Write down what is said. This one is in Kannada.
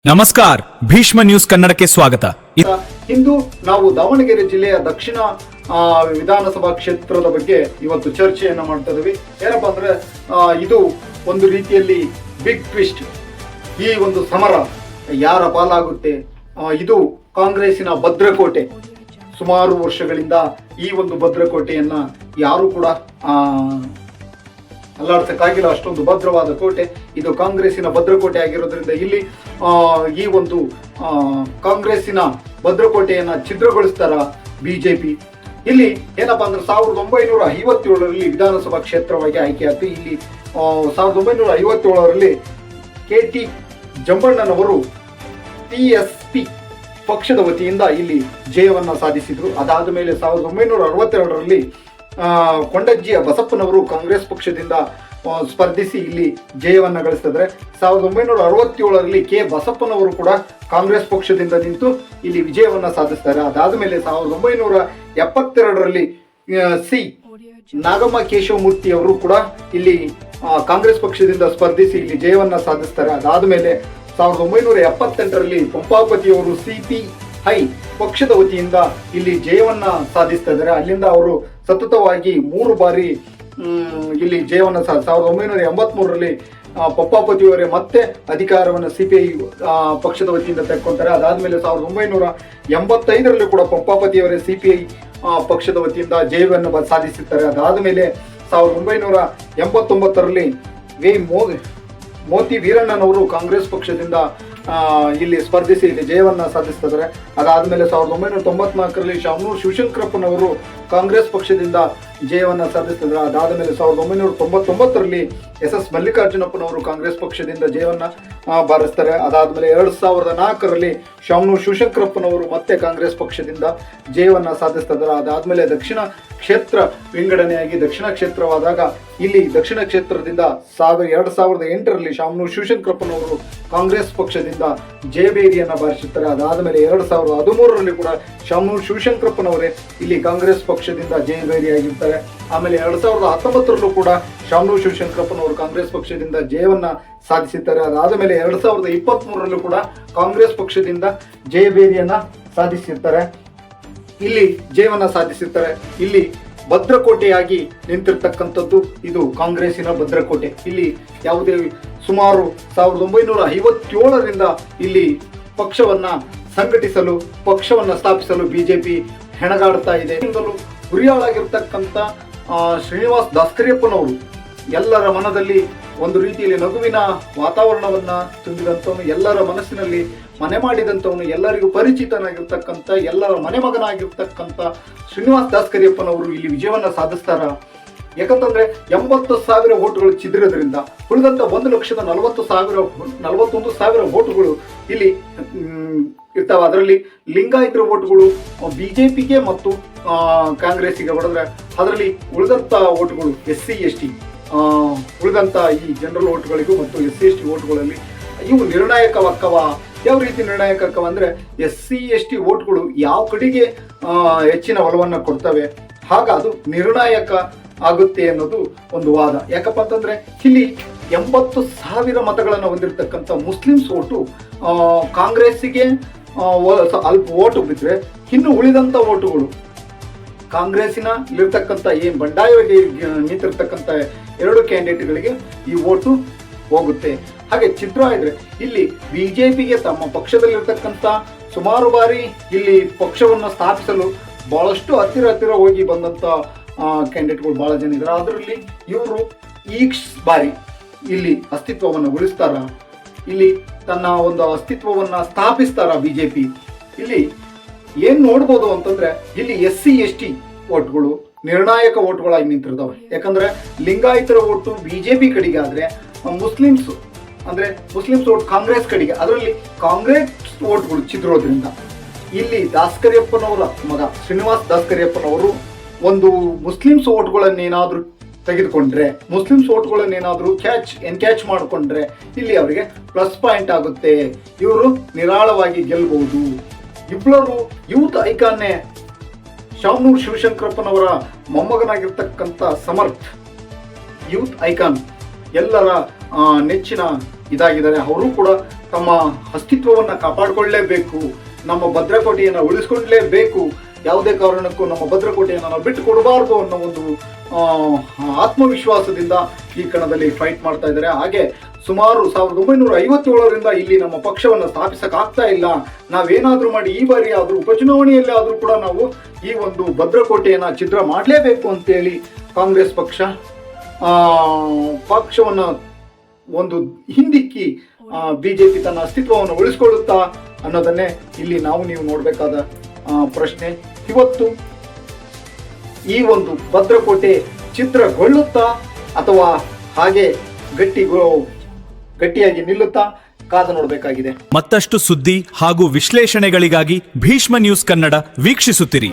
ನಮಸ್ಕಾರ, ಭೀಷ್ಮ ನ್ಯೂಸ್ ಕನ್ನಡಕ್ಕೆ ಸ್ವಾಗತ. ಇಂದು ನಾವು ದಾವಣಗೆರೆ ಜಿಲ್ಲೆಯ ದಕ್ಷಿಣ ವಿಧಾನಸಭಾ ಕ್ಷೇತ್ರದ ಬಗ್ಗೆ ಇವತ್ತು ಚರ್ಚೆಯನ್ನ ಮಾಡ್ತಾ ಇದ್ದೀವಿ. ಏನಪ್ಪಾ ಅಂದ್ರೆ ಇದು ಒಂದು ರೀತಿಯಲ್ಲಿ ಬಿಗ್ ಟ್ವಿಸ್ಟ್. ಈ ಒಂದು ಸಮರ ಯಾರ ಪಾಲಾಗುತ್ತೆ? ಇದು ಕಾಂಗ್ರೆಸ್ಸಿನ ಭದ್ರಕೋಟೆ. ಸುಮಾರು ವರ್ಷಗಳಿಂದ ಈ ಒಂದು ಭದ್ರಕೋಟೆಯನ್ನ ಯಾರು ಕೂಡ ಅಲ್ಲಾಡ್ಸಕ್ಕಾಗಿಲ್ಲ. ಅಷ್ಟೊಂದು ಭದ್ರವಾದ ಕೋಟೆ ಇದು. ಕಾಂಗ್ರೆಸ್ಸಿನ ಭದ್ರಕೋಟೆ ಆಗಿರೋದ್ರಿಂದ ಇಲ್ಲಿ ಈ ಒಂದು ಕಾಂಗ್ರೆಸ್ಸಿನ ಭದ್ರಕೋಟೆಯನ್ನ ಛಿದ್ರಗೊಳಿಸ್ತಾರ ಬಿಜೆಪಿ. ಇಲ್ಲಿ ಏನಪ್ಪಾ ಅಂದ್ರೆ 1957ರಲ್ಲಿ ವಿಧಾನಸಭಾ ಕ್ಷೇತ್ರವಾಗಿ ಆಯ್ಕೆಯಾಯ್ತು. ಇಲ್ಲಿ 1957ರಲ್ಲಿ KT ಜಂಬಣ್ಣನವರು TSP ಪಕ್ಷದ ವತಿಯಿಂದ ಇಲ್ಲಿ ಜಯವನ್ನ ಸಾಧಿಸಿದ್ರು. ಅದಾದ ಮೇಲೆ 1962ರಲ್ಲಿ ಕೊಂಡಜ್ಜಿಯ ಬಸಪ್ಪನವರು ಕಾಂಗ್ರೆಸ್ ಪಕ್ಷದಿಂದ ಸ್ಪರ್ಧಿಸಿ ಇಲ್ಲಿ ಜಯವನ್ನ ಗಳಿಸಿದ್ರೆ 1967ರಲ್ಲಿ ಕೆ ಬಸಪ್ಪನವರು ಕೂಡ ಕಾಂಗ್ರೆಸ್ ಪಕ್ಷದಿಂದ ನಿಂತು ಇಲ್ಲಿ ವಿಜಯವನ್ನ ಸಾಧಿಸ್ತಾರೆ. ಅದಾದ ಮೇಲೆ 1972ರಲ್ಲಿ ಸಿ ನಾಗಮ್ಮ ಕೇಶವಮೂರ್ತಿ ಅವರು ಕೂಡ ಇಲ್ಲಿ ಕಾಂಗ್ರೆಸ್ ಪಕ್ಷದಿಂದ ಸ್ಪರ್ಧಿಸಿ ಇಲ್ಲಿ ಜಯವನ್ನ ಸಾಧಿಸ್ತಾರೆ. ಅದಾದ ಮೇಲೆ 1978ರಲ್ಲಿ ಪಂಪಾಪತಿಯವರು CPI ಪಕ್ಷದ ವತಿಯಿಂದ ಇಲ್ಲಿ ಜಯವನ್ನ ಸಾಧಿಸ್ತಾ ಇದ್ದಾರೆ. ಅಲ್ಲಿಂದ ಅವರು ಸತತವಾಗಿ 3 ಬಾರಿ ಇಲ್ಲಿ ಜಯವನ್ನ 1983ರಲ್ಲಿ ಪಂಪಾಪತಿಯವರೇ ಮತ್ತೆ ಅಧಿಕಾರವನ್ನು CPI ಪಕ್ಷದ ವತಿಯಿಂದ ತೆಕ್ಕೊಂತಾರೆ. ಅದಾದ್ಮೇಲೆ 1985ರಲ್ಲಿ ಕೂಡ ಪಂಪಾಪತಿಯವರೇ CPI ಪಕ್ಷದ ವತಿಯಿಂದ ಜಯವನ್ನು ಸಾಧಿಸುತ್ತಾರೆ. ಅದಾದ ಮೇಲೆ 1989ರಲ್ಲಿ ಮೋತಿ ವೀರಣ್ಣನವರು ಕಾಂಗ್ರೆಸ್ ಪಕ್ಷದಿಂದ ಇಲ್ಲಿ ಸ್ಪರ್ಧಿಸಿ ಇಲ್ಲಿ ಜಯವನ್ನ ಸಾಧಿಸ್ತಿದ್ದಾರೆ. ಅದಾದ್ಮೇಲೆ 1994ರಲ್ಲಿ ಶಾಮನೂರು ಶಿವಶಂಕರಪ್ಪನವರು ಕಾಂಗ್ರೆಸ್ ಪಕ್ಷದಿಂದ ಜಯವನ್ನ ಸಾಧಿಸ್ತಿದ್ದಾರೆ. ಅದಾದ ಮೇಲೆ 1999ರಲ್ಲಿ SS ಮಲ್ಲಿಕಾರ್ಜುನಪ್ಪನವರು ಕಾಂಗ್ರೆಸ್ ಪಕ್ಷದಿಂದ ಜಯವನ್ನ ಬಾರಿಸ್ತಾರೆ. ಅದಾದ್ಮೇಲೆ 2004ರಲ್ಲಿ ಶಾಮನೂರು ಶಿವಶಂಕರಪ್ಪನವರು ಮತ್ತೆ ಕಾಂಗ್ರೆಸ್ ಪಕ್ಷದಿಂದ ಜಯವನ್ನ ಸಾಧಿಸ್ತಿದ್ದಾರೆ. ಅದಾದ್ಮೇಲೆ ದಕ್ಷಿಣ ಕ್ಷೇತ್ರ ವಿಂಗಡಣೆಯಾಗಿ ದಕ್ಷಿಣ ಕ್ಷೇತ್ರವಾದಾಗ ಇಲ್ಲಿ ದಕ್ಷಿಣ ಕ್ಷೇತ್ರದಿಂದ 2008ರಲ್ಲಿ ಶಾಮನೂರು ಶಿವಶಂಕರಪ್ಪನವರು ಕಾಂಗ್ರೆಸ್ ಪಕ್ಷದಿಂದ ಜಯಬೇರಿಯನ್ನ ಬಾರಿಸುತ್ತಾರೆ. ಅದಾದ ಮೇಲೆ 2013ರಲ್ಲಿ ಕೂಡ ಶಾಮನೂರು ಶಿವಶಂಕರಪ್ಪನವರೇ ಇಲ್ಲಿ ಕಾಂಗ್ರೆಸ್ ಪಕ್ಷದಿಂದ ಜಯಬೇರಿಯಾಗಿರ್ತಾರೆ. ಆಮೇಲೆ 2019ರಲ್ಲೂ ಕೂಡ ಶಾಮನೂರು ಶಿವಶಂಕರಪ್ಪನವರು ಕಾಂಗ್ರೆಸ್ ಪಕ್ಷದಿಂದ ಜಯವನ್ನ ಸಾಧಿಸುತ್ತಾರೆ. ಅದಾದ ಮೇಲೆ 2023ರಲ್ಲೂ ಕೂಡ ಕಾಂಗ್ರೆಸ್ ಪಕ್ಷದಿಂದ ಜಯಬೇರಿಯನ್ನ ಸಾಧಿಸಿರ್ತಾರೆ. ಇಲ್ಲಿ ಜಯವನ್ನ ಸಾಧಿಸಿರ್ತಾರೆ. ಇಲ್ಲಿ ಭದ್ರಕೋಟೆಯಾಗಿ ನಿಂತಿರ್ತಕ್ಕಂಥದ್ದು ಇದು ಕಾಂಗ್ರೆಸ್ಸಿನ ಭದ್ರಕೋಟೆ. ಇಲ್ಲಿ ಯಾವುದೇ ಸುಮಾರು 1957ರಿಂದ ಇಲ್ಲಿ ಪಕ್ಷವನ್ನ ಸಂಘಟಿಸಲು ಪಕ್ಷವನ್ನ ಸ್ಥಾಪಿಸಲು ಬಿಜೆಪಿ ಹೆಣಗಾಡ್ತಾ ಇದೆ. ಗುರಿಯಾಳಾಗಿರ್ತಕ್ಕಂಥ ಶ್ರೀನಿವಾಸ್ ದಾಸ್ಕರಿಯಪ್ಪನವರು ಎಲ್ಲರ ಮನದಲ್ಲಿ ಒಂದು ರೀತಿಯಲ್ಲಿ ನಗುವಿನ ವಾತಾವರಣವನ್ನ ತುಂಬಿದಂಥವನು, ಎಲ್ಲರ ಮನಸ್ಸಿನಲ್ಲಿ ಮನೆ ಮಾಡಿದಂಥವನು, ಎಲ್ಲರಿಗೂ ಪರಿಚಿತನಾಗಿರ್ತಕ್ಕಂಥ ಎಲ್ಲರ ಮನೆ ಮಗನಾಗಿರ್ತಕ್ಕಂಥ ಶ್ರೀನಿವಾಸ್ ದಾಸ್ಕರಿಯಪ್ಪನವರು ಇಲ್ಲಿ ವಿಜಯವನ್ನ ಸಾಧಿಸ್ತಾರ. ಯಾಕಂತಂದ್ರೆ 80,000 ವೋಟುಗಳು ಚಿದ್ದಿರೋದ್ರಿಂದ ಉಳಿದಂತ 1,40,41,000 ವೋಟುಗಳು ಇಲ್ಲಿ ಇರ್ತಾವ. ಅದರಲ್ಲಿ ಲಿಂಗಾಯತರ ವೋಟುಗಳು ಬಿಜೆಪಿಗೆ ಮತ್ತು ಕಾಂಗ್ರೆಸ್ಸಿಗೆ ಹೊಡೆದ್ರೆ ಅದರಲ್ಲಿ ಉಳಿದಂತ ವೋಟುಗಳು SC/ST ಉಳಿದಂತ ಈ ಜನರಲ್ ವೋಟುಗಳಿಗೂ ಮತ್ತು SC/ST ವೋಟುಗಳಲ್ಲಿ ಇವು ನಿರ್ಣಾಯಕವಾಕ್ಕವ. ಯಾವ ರೀತಿ ನಿರ್ಣಾಯಕಕ್ಕವ ಅಂದ್ರೆ SC/ST ವೋಟ್ಗಳು ಯಾವ ಕಡೆಗೆ ಹೆಚ್ಚಿನ ಒಲವನ್ನ ಕೊಡ್ತವೆ ಆಗ ಅದು ನಿರ್ಣಾಯಕ ಆಗುತ್ತೆ ಅನ್ನೋದು ಒಂದು ವಾದ. ಯಾಕಪ್ಪ ಅಂತಂದ್ರೆ ಇಲ್ಲಿ 80,000 ಮತಗಳನ್ನು ಹೊಂದಿರತಕ್ಕಂಥ ಮುಸ್ಲಿಮ್ಸ್ ಓಟು ಕಾಂಗ್ರೆಸ್ಸಿಗೆ ಅಲ್ಪ ಓಟು ಬಿದ್ದರೆ ಇನ್ನು ಉಳಿದಂತ ಓಟುಗಳು ಕಾಂಗ್ರೆಸ್ಸಿನಲ್ಲಿರ್ತಕ್ಕಂಥ ಏನ್ ಬಂಡಾಯವಾಗಿ ನಿಂತಿರ್ತಕ್ಕಂಥ 2 ಕ್ಯಾಂಡಿಡೇಟ್ಗಳಿಗೆ ಈ ಓಟು ಹೋಗುತ್ತೆ. ಹಾಗೆ ಚಿತ್ರ ಇದ್ರೆ ಇಲ್ಲಿ ಬಿಜೆಪಿಗೆ ತಮ್ಮ ಪಕ್ಷದಲ್ಲಿರ್ತಕ್ಕಂಥ ಸುಮಾರು ಬಾರಿ ಇಲ್ಲಿ ಪಕ್ಷವನ್ನು ಸ್ಥಾಪಿಸಲು ಬಹಳಷ್ಟು ಹತ್ತಿರ ಹೋಗಿ ಬಂದಂತ ಕ್ಯಾಂಡಿಡೇಟ್ಗಳು ಬಹಳ ಜನ ಇದ್ದಾರೆ. ಅದರಲ್ಲಿ ಇವರು ಈ ಬಾರಿ ಇಲ್ಲಿ ಅಸ್ತಿತ್ವವನ್ನು ಉಳಿಸ್ತಾರ, ಇಲ್ಲಿ ತನ್ನ ಒಂದು ಅಸ್ತಿತ್ವವನ್ನ ಸ್ಥಾಪಿಸ್ತಾರ ಬಿಜೆಪಿ. ಇಲ್ಲಿ ಏನ್ ನೋಡ್ಬೋದು ಅಂತಂದ್ರೆ ಇಲ್ಲಿ SC/ST ವೋಟ್ಗಳು ನಿರ್ಣಾಯಕ ವೋಟ್ಗಳಾಗಿ ನಿಂತಿರ್ತಾವೆ. ಯಾಕಂದ್ರೆ ಲಿಂಗಾಯತರ ವೋಟು ಬಿಜೆಪಿ ಕಡೆಗೆ ಆದ್ರೆ ಮುಸ್ಲಿಮ್ಸ್ ವೋಟ್ ಕಾಂಗ್ರೆಸ್ ಕಡೆಗೆ, ಅದರಲ್ಲಿ ಕಾಂಗ್ರೆಸ್ ವೋಟ್ಗಳು ಚಿದ್ರೋದ್ರಿಂದ ಇಲ್ಲಿ ದಾಸ್ಕರಿಯಪ್ಪನವರ ಮಗ ಶ್ರೀನಿವಾಸ್ ದಾಸ್ಕರಿಯಪ್ಪನವರು ಒಂದು ಮುಸ್ಲಿಮ್ಸ್ ವೋಟ್ಗಳನ್ನೇನಾದ್ರೂ ತೆಗೆದುಕೊಂಡ್ರೆ, ಮುಸ್ಲಿಮ್ಸ್ ವೋಟ್ಗಳನ್ನೇನಾದ್ರೂ ಎನ್ಕ್ಯಾಚ್ ಮಾಡಿಕೊಂಡ್ರೆ ಇಲ್ಲಿ ಅವರಿಗೆ ಪ್ಲಸ್ ಪಾಯಿಂಟ್ ಆಗುತ್ತೆ. ಇವರು ನಿರಾಳವಾಗಿ ಗೆಲ್ಬಹುದು. ಇಬ್ಬರು ಯೂತ್ ಐಕಾನ್ನೇ ಶಾಮನೂರು ಶಿವಶಂಕರಪ್ಪನವರ ಮೊಮ್ಮಗನಾಗಿರ್ತಕ್ಕಂಥ ಸಮರ್ಥ್ ಯೂತ್ ಐಕಾನ್ ಎಲ್ಲರ ನೆಚ್ಚಿನ ಇದಾಗಿದ್ದಾರೆ. ಅವರು ಕೂಡ ತಮ್ಮ ಅಸ್ತಿತ್ವವನ್ನು ಕಾಪಾಡಿಕೊಳ್ಳಲೇಬೇಕು, ನಮ್ಮ ಭದ್ರಕೋಟೆಯನ್ನು ಉಳಿಸ್ಕೊಳ್ಳಲೇಬೇಕು, ಯಾವುದೇ ಕಾರಣಕ್ಕೂ ನಮ್ಮ ಭದ್ರಕೋಟೆಯನ್ನು ನಾವು ಬಿಟ್ಟು ಕೊಡಬಾರ್ದು ಅನ್ನೋ ಒಂದು ಆತ್ಮವಿಶ್ವಾಸದಿಂದ ಈ ಕಣದಲ್ಲಿ ಫೈಟ್ ಮಾಡ್ತಾ ಇದ್ದಾರೆ. ಹಾಗೆ ಸುಮಾರು 1957ರಿಂದ ಇಲ್ಲಿ ನಮ್ಮ ಪಕ್ಷವನ್ನು ಸ್ಥಾಪಿಸಕ್ಕಾಗ್ತಾ ಇಲ್ಲ. ನಾವೇನಾದ್ರೂ ಮಾಡಿ ಈ ಬಾರಿ ಆದ್ರೂ ಉಪಚುನಾವಣೆಯಲ್ಲಿ ಆದ್ರೂ ಕೂಡ ನಾವು ಈ ಒಂದು ಭದ್ರಕೋಟೆಯನ್ನ ಛಿದ್ರ ಮಾಡಲೇಬೇಕು ಅಂತೇಳಿ ಕಾಂಗ್ರೆಸ್ ಪಕ್ಷವನ್ನು ಒಂದು ಹಿಂದಿಕ್ಕಿ ಬಿಜೆಪಿ ತನ್ನ ಅಸ್ತಿತ್ವವನ್ನು ಉಳಿಸ್ಕೊಳ್ಳುತ್ತಾ ಅನ್ನೋದನ್ನೇ ಇಲ್ಲಿ ನೀವು ನೋಡಬೇಕಾದ ಪ್ರಶ್ನೆ. ಇವತ್ತು ಈ ಒಂದು ಭದ್ರಕೋಟೆ ಛಿದ್ರಗೊಳ್ಳುತ್ತಾ ಅಥವಾ ಹಾಗೆ ಗಟ್ಟಿಯಾಗಿ ನಿಲ್ಲುತ್ತಾ ಕಾದು ನೋಡಬೇಕಾಗಿದೆ. ಮತ್ತಷ್ಟು ಸುದ್ದಿ ಹಾಗೂ ವಿಶ್ಲೇಷಣೆಗಳಿಗಾಗಿ ಭೀಷ್ಮ ನ್ಯೂಸ್ ಕನ್ನಡ ವೀಕ್ಷಿಸುತ್ತಿರಿ.